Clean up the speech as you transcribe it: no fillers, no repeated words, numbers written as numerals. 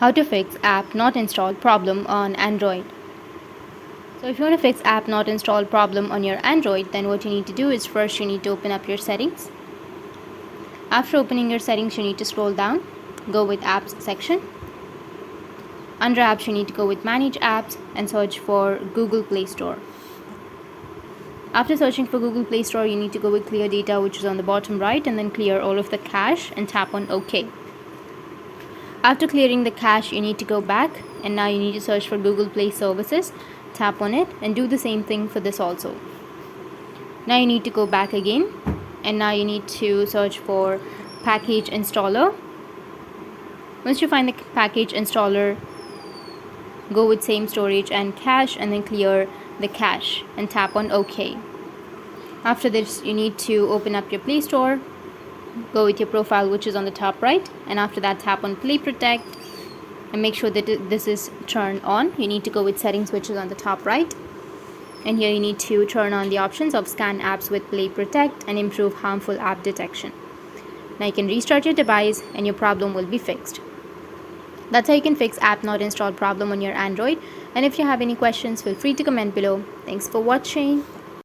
How to fix app not installed problem on Android. So if you want to fix app not installed problem on your Android, then what you need to do is first you need to open up your settings. After opening your settings, you need to scroll down, go with apps section. Under apps, you need to go with manage apps and search for Google Play Store. After searching for Google Play Store, you need to go with clear data, which is on the bottom right, and then clear all of the cache and tap on OK. After clearing the cache, you need to go back, and now you need to search for Google Play Services. Tap on it and do the same thing for this also. Now you need to go back again, and now you need to search for package installer. Once you find the package installer, go with same storage and cache, and then clear the cache and tap on OK. After this, you need to open up your Play Store, go with your profile, which is on the top right, and after that tap on Play Protect and make sure that this is turned on. You need to go with settings, which is on the top right, and here you need to turn on the options of scan apps with Play Protect and improve harmful app detection. Now you can restart your device and your problem will be fixed. That's how you can fix app not installed problem on your Android. And if you have any questions, feel free to comment below. Thanks for watching.